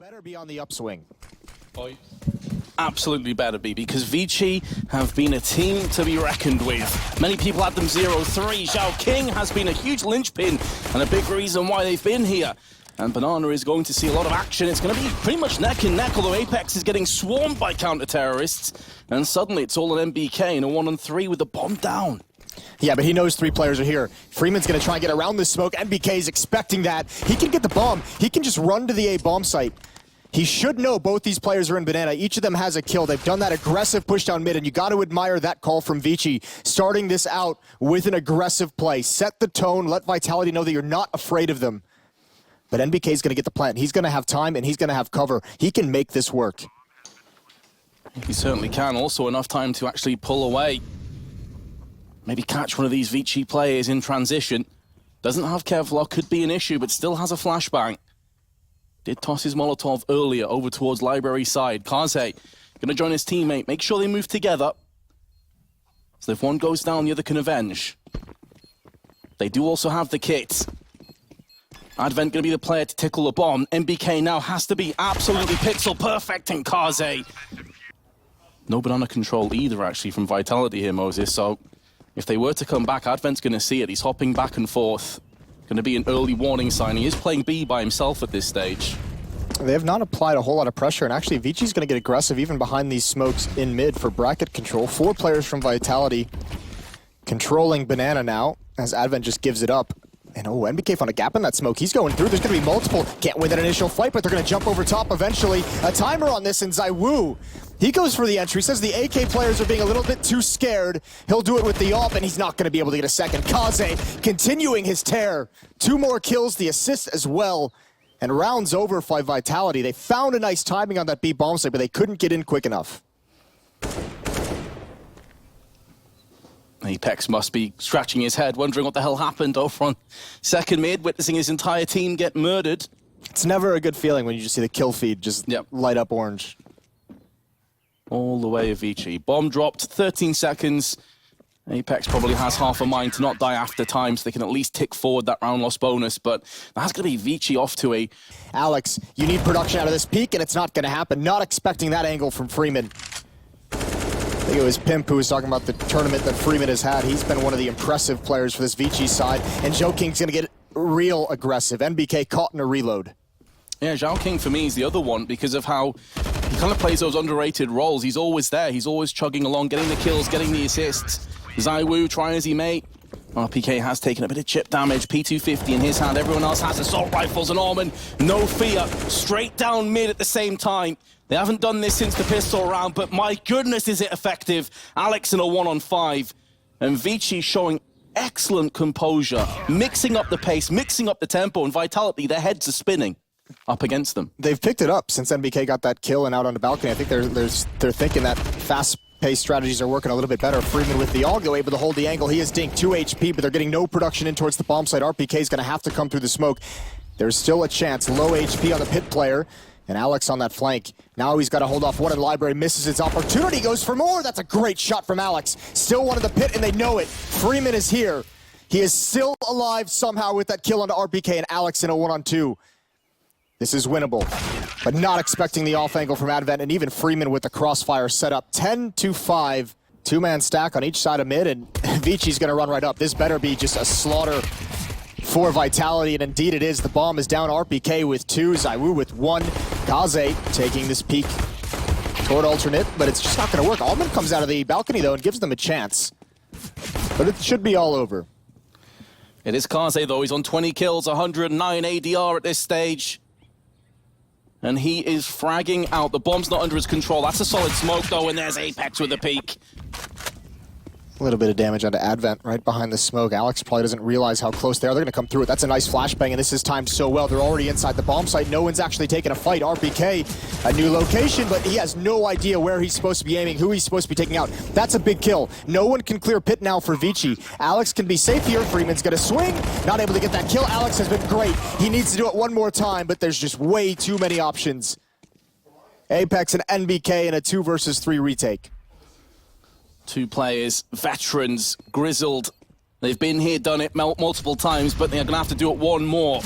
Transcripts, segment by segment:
better be on the upswing. Absolutely better be, because ViCi have been a team to be reckoned with. Many people had them 0-3. Zhao King has been a huge linchpin and a big reason why they've been here. And Banana is going to see a lot of action. It's going to be pretty much neck and neck, although Apex is getting swarmed by counter-terrorists. And suddenly it's all an MBK in a 1-on-3 with the bomb down. Yeah, but he knows 3 players are here. Freeman's going to try and get around this smoke. MBK is expecting that. He can get the bomb. He can just run to the A bomb site. He should know both these players are in Banana. Each of them has a kill. They've done that aggressive push down mid, and you got to admire that call from ViCi, starting this out with an aggressive play. Set the tone, let Vitality know that you're not afraid of them. But NBK is going to get the plant. He's going to have time, and he's going to have cover. He can make this work. He certainly can. Also enough time to actually pull away. Maybe catch one of these ViCi players in transition. Doesn't have Kevlar, could be an issue, but still has a flashbang. Did toss his Molotov earlier over towards library side. Kaze gonna join his teammate. Make sure they move together. So if one goes down, the other can avenge. They do also have the kit. Advent gonna be the player to tickle the bomb. MBK now has to be absolutely pixel perfect in Kaze. No banana control either, actually, from Vitality here, Moses. So if they were to come back, Advent's gonna see it. He's hopping back and forth. Going to be an early warning sign. He is playing B by himself at this stage. They have not applied a whole lot of pressure, and actually ViCi's going to get aggressive even behind these smokes in mid for bracket control. 4 players from Vitality controlling Banana now, as Advent just gives it up. And oh, NBK found a gap in that smoke. He's going through. There's going to be multiple. Can't win that initial fight, but they're going to jump over top eventually. A timer on this, and ZywOo, he goes for the entry. Says the AK players are being a little bit too scared. He'll do it with the AWP, and he's not going to be able to get a second. Kaze continuing his tear. 2 more kills, the assist as well. And rounds over for Vitality. They found a nice timing on that B bomb site, but they couldn't get in quick enough. Apex must be scratching his head, wondering what the hell happened over on second mid, witnessing his entire team get murdered. It's never a good feeling when you just see the kill feed just light up orange. All the way of ViCi. Bomb dropped, 13 seconds. Apex probably has half a mind to not die after time, so they can at least tick forward that round loss bonus, but that's going to be ViCi off to a... Alex, you need production out of this peak, and it's not going to happen. Not expecting that angle from Freeman. I think it was Pimp who was talking about the tournament that Freeman has had. He's been one of the impressive players for this ViCi side, and Zhao King's going to get real aggressive. NBK caught in a reload. Yeah, Zhao King for me is the other one because of how he kind of plays those underrated roles. He's always there. He's always chugging along, getting the kills, getting the assists. ZywOo trying as he may. RPK has taken a bit of chip damage. P250 in his hand. Everyone else has assault rifles, and Orman, no fear. Straight down mid at the same time. They haven't done this since the pistol round, but my goodness, is it effective. Alex in a 1-on-5. And ViCi showing excellent composure, mixing up the pace, mixing up the tempo, and Vitality, their heads are spinning up against them. They've picked it up since NBK got that kill and out on the balcony. I think they're thinking that fast-paced strategies are working a little bit better. Freeman with the AUG able to hold the angle. He is dinked 2 HP, but they're getting no production in towards the bomb site. RPK is going to have to come through the smoke. There's still a chance. Low HP on the pit player. And Alex on that flank. Now he's got to hold off one in library, misses his opportunity, goes for more. That's a great shot from Alex. Still one in the pit, and they know it. Freeman is here. He is still alive somehow with that kill onto RPK, and Alex in a 1-on-2. This is winnable, but not expecting the off angle from Advent, and even Freeman with the crossfire set up. 10-5, 2-man stack on each side of mid, and ViCi's going to run right up. This better be just a slaughter for Vitality, and indeed it is. The bomb is down. RPK with 2, ZywOo with 1. Kaze taking this peek toward alternate, but it's just not going to work. Almond comes out of the balcony, though, and gives them a chance. But it should be all over. It is Kaze, though. He's on 20 kills, 109 ADR at this stage. And he is fragging out. The bomb's not under his control. That's a solid smoke, though, and there's Apex with a peek. A little bit of damage onto Advent right behind the smoke. Alex probably doesn't realize how close they are. They're going to come through it. That's a nice flashbang, and this is timed so well. They're already inside the bomb site. No one's actually taking a fight. RPK, a new location, but he has no idea where he's supposed to be aiming, who he's supposed to be taking out. That's a big kill. No one can clear pit now for ViCi. Alex can be safe here. Freeman's going to swing. Not able to get that kill. Alex has been great. He needs to do it one more time, but there's just way too many options. Apex and NBK in a 2 versus 3 retake. 2 players, veterans, grizzled. They've been here, done it multiple times, but they're going to have to do it one more.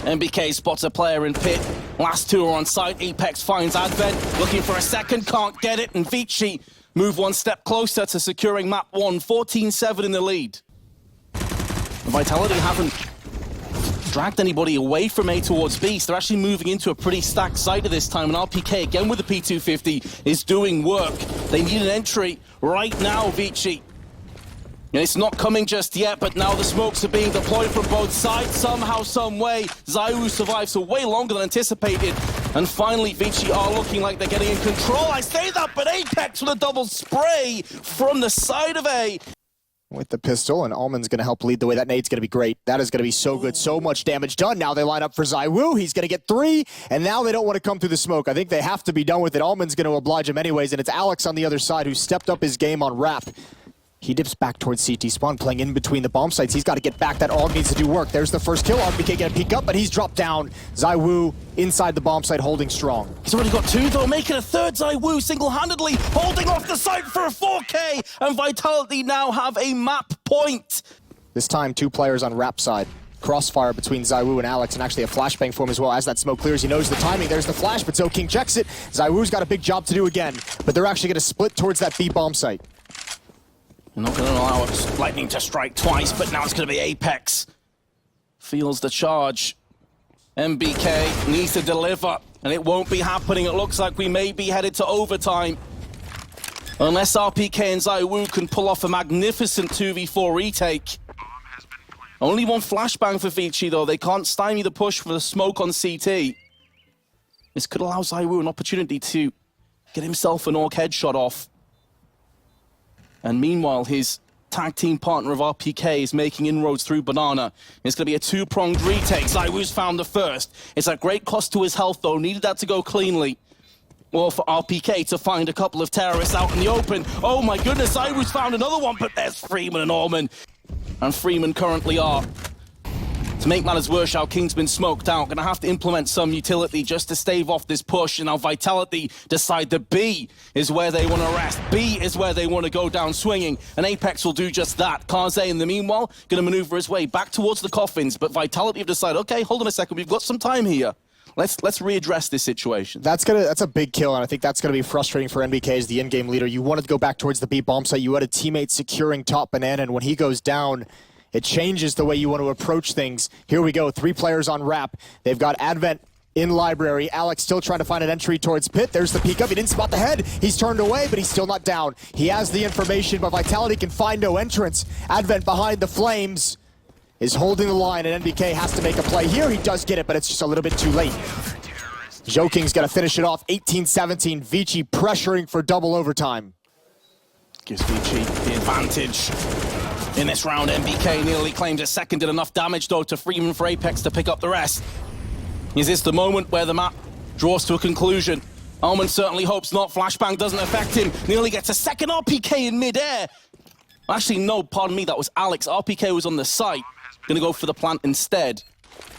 NBK spots a player in pit. Last two are on site. Apex finds Advent, looking for a second, can't get it, and ViCi move one step closer to securing map 1, 14-7 in the lead. Vitality haven't dragged anybody away from A towards B, so they're actually moving into a pretty stacked site at this time, and RPK, again with the P250, is doing work. They need an entry right now, ViCi. And it's not coming just yet, but now the smokes are being deployed from both sides. Somehow, some way, ZywOo survives for way longer than anticipated. And finally, ViCi are looking like they're getting in control. I say that, but Apex with a double spray from the side of A. With the pistol, and Almond's going to help lead the way. That nade's going to be great. That is going to be so good. So much damage done. Now they line up for ZywOo. He's going to get 3, and now they don't want to come through the smoke. I think they have to be done with it. Almond's going to oblige him anyways, and it's Alex on the other side who stepped up his game on Rap. He dips back towards CT spawn, playing in between the bomb sites. He's got to get back. That AUG needs to do work. There's the first kill. RPK gonna peek up, but he's dropped down. ZywOo inside the bomb site, holding strong. He's already got 2, though, making a third. ZywOo single-handedly holding off the site for a 4K, and Vitality now have a map point. This time, 2 players on Rap side. Crossfire between ZywOo and Alex, and actually a flashbang for him as well. As that smoke clears, he knows the timing. There's the flash, but Zoking checks it. ZywOo's got a big job to do again, but they're actually gonna split towards that B bomb site. They're not going to allow Lightning to strike twice, but now it's going to be Apex. Feels the charge. MBK needs to deliver, and it won't be happening. It looks like we may be headed to overtime. Unless RPK and ZywOo can pull off a magnificent 2v4 retake. Only one flashbang for ViCi, though. They can't stymie the push for the smoke on CT. This could allow ZywOo an opportunity to get himself an AUG headshot off. And meanwhile, his tag team partner of RPK is making inroads through Banana. It's going to be a 2-pronged retake. ZywOo's found the first. It's at great cost to his health, though. Needed that to go cleanly. Or for RPK to find a couple of terrorists out in the open. Oh my goodness, ZywOo's found another one, but there's Freeman and Allman. And Freeman currently are. To make matters worse, Shao King's been smoked out. Gonna have to implement some utility just to stave off this push. And now Vitality decide that B is where they want to rest. B is where they want to go down swinging. And Apex will do just that. Kaze, in the meanwhile, gonna maneuver his way back towards the coffins. But Vitality have decided, okay, hold on a second, we've got some time here. Let's readdress this situation. That's a big kill, and I think that's gonna be frustrating for NBK as the in-game leader. You wanted to go back towards the B bomb site. You had a teammate securing top Banana, and when he goes down, it changes the way you want to approach things. Here we go, 3 players on Rap. They've got Advent in library. Alex still trying to find an entry towards Pit. There's the peek up. He didn't spot the head. He's turned away, but he's still not down. He has the information, but Vitality can find no entrance. Advent behind the flames is holding the line, and NBK has to make a play here. He does get it, but it's just a little bit too late. Joking's got to finish it off. 18-17. ViCi pressuring for double overtime. Gives ViCi the advantage. In this round, MBK nearly claims a second, did enough damage, though, to Freeman for Apex to pick up the rest. Is this the moment where the map draws to a conclusion? Allman certainly hopes not. Flashbang doesn't affect him. Nearly gets a second. RPK in midair. Actually, no, pardon me, that was Alex. RPK was on the site. Gonna go for the plant instead.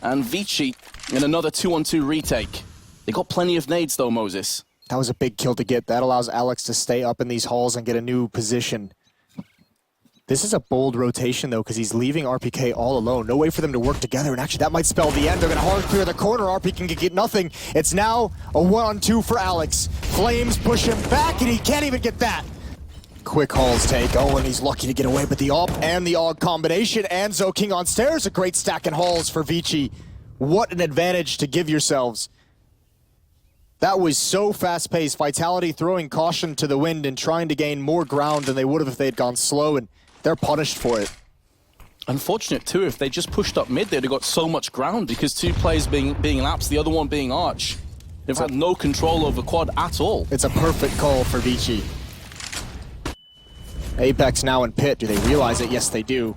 And ViCi in another 2-on-2 retake. They got plenty of nades, though, Moses. That was a big kill to get. That allows Alex to stay up in these halls and get a new position. This is a bold rotation, though, because he's leaving RPK all alone. No way for them to work together, and actually that might spell the end. They're going to hard clear the corner. RP can get nothing. It's now a 1-on-2 for Alex. Flames push him back, and he can't even get that. Quick hauls take. Oh, and he's lucky to get away with the AWP and the AUG combination. And Zoking on stairs. A great stack and hauls for ViCi. What an advantage to give yourselves. That was so fast-paced. Vitality throwing caution to the wind and trying to gain more ground than they would have if they had gone slow, and they're punished for it. Unfortunate, too, if they just pushed up mid, they'd have got so much ground because 2 players being Laps, the other one being Arch. They've had no control over quad at all. It's a perfect call for ViCi. Apex now in Pit. Do they realize it? Yes, they do.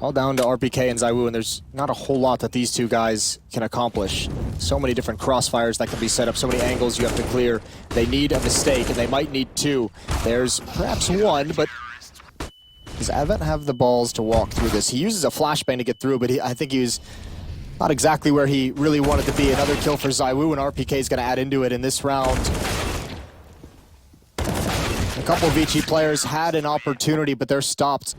All down to RPK and ZywOo, and there's not a whole lot that these 2 guys can accomplish. So many different crossfires that can be set up, so many angles you have to clear. They need a mistake, and they might need 2. There's perhaps 1, but does Advent have the balls to walk through this? He uses a flashbang to get through, but I think he was not exactly where he really wanted to be. Another kill for ZywOo, and RPK is going to add into it in this round. A couple of ViCi players had an opportunity, but they're stopped.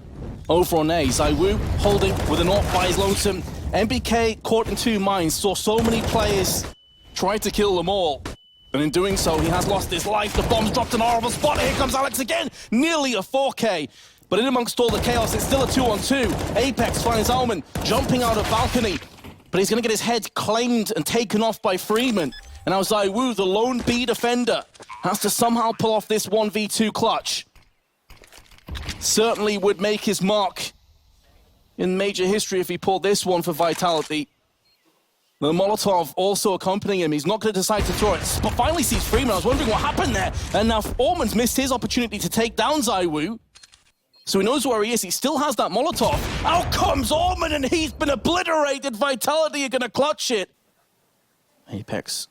Over on A, ZywOo holding with an AWP by his lonesome. MBK caught in 2 minds, saw so many players tried to kill them all. And in doing so, he has lost his life. The bomb's dropped in a horrible spot. Here comes Alex again. Nearly a 4K. But in amongst all the chaos, it's still a 2-on-2. Apex finds Alman jumping out of balcony. But he's going to get his head claimed and taken off by Freeman. And now ZywOo, the lone B defender, has to somehow pull off this 1v2 clutch. Certainly would make his mark in major history if he pulled this one for Vitality. The Molotov also accompanying him. He's not going to decide to throw it, but finally sees Freeman. I was wondering what happened there. And now Orman's missed his opportunity to take down ZywOo. So he knows where he is. He still has that Molotov. Out comes Orman, and he's been obliterated. Vitality are going to clutch it. Apex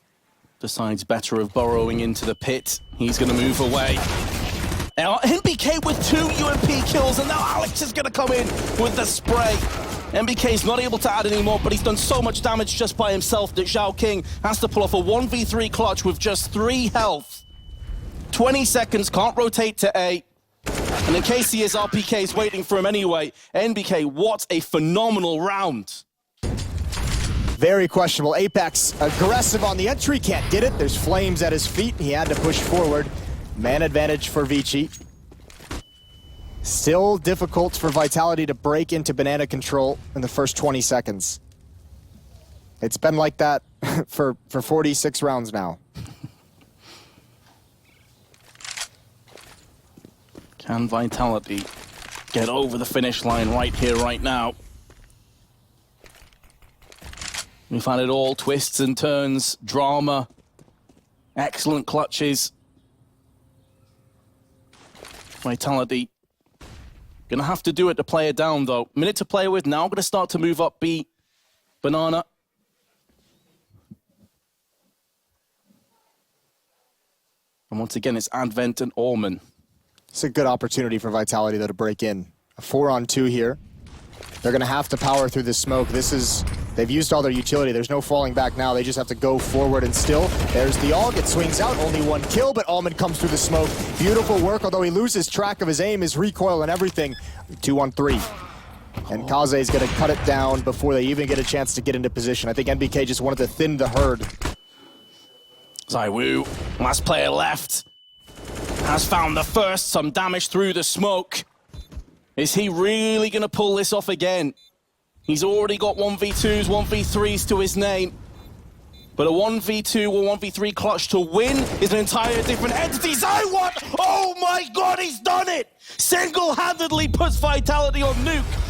decides better of burrowing into the pit. He's going to move away. Now, NBK with 2 UMP kills, and now Alex is going to come in with the spray. NBK's not able to add anymore, but he's done so much damage just by himself that Zhao King has to pull off a 1v3 clutch with just 3 health. 20 seconds, can't rotate to A. And in case he is, RPK's waiting for him anyway. NBK, what a phenomenal round. Very questionable. Apex aggressive on the entry, can't get it. There's flames at his feet. He had to push forward. Man advantage for ViCi. Still difficult for Vitality to break into banana control in the first 20 seconds. It's been like that for 46 rounds now. Can Vitality get over the finish line right here, right now? We've had it all, twists and turns, drama, excellent clutches. Vitality gonna have to do it to play it down, though. Minute to play with, now gonna start to move up B. Banana. And once again, it's Advent and Orman. It's a good opportunity for Vitality, though, to break in. A 4-on-2 here. They're going to have to power through the smoke. They've used all their utility. There's no falling back now. They just have to go forward and still. There's the AUG. It swings out. Only 1 kill, but Alman comes through the smoke. Beautiful work, although he loses track of his aim, his recoil, and everything. 2-on-3. And Kaze is going to cut it down before they even get a chance to get into position. I think NBK just wanted to thin the herd. ZywOo, last player left, has found the first, some damage through the smoke. Is he really going to pull this off again? He's already got 1v2s, 1v3s to his name. But a 1v2 or 1v3 clutch to win is an entire different entity. ZywOo, oh my god, he's done it! Single-handedly puts Vitality on nuke.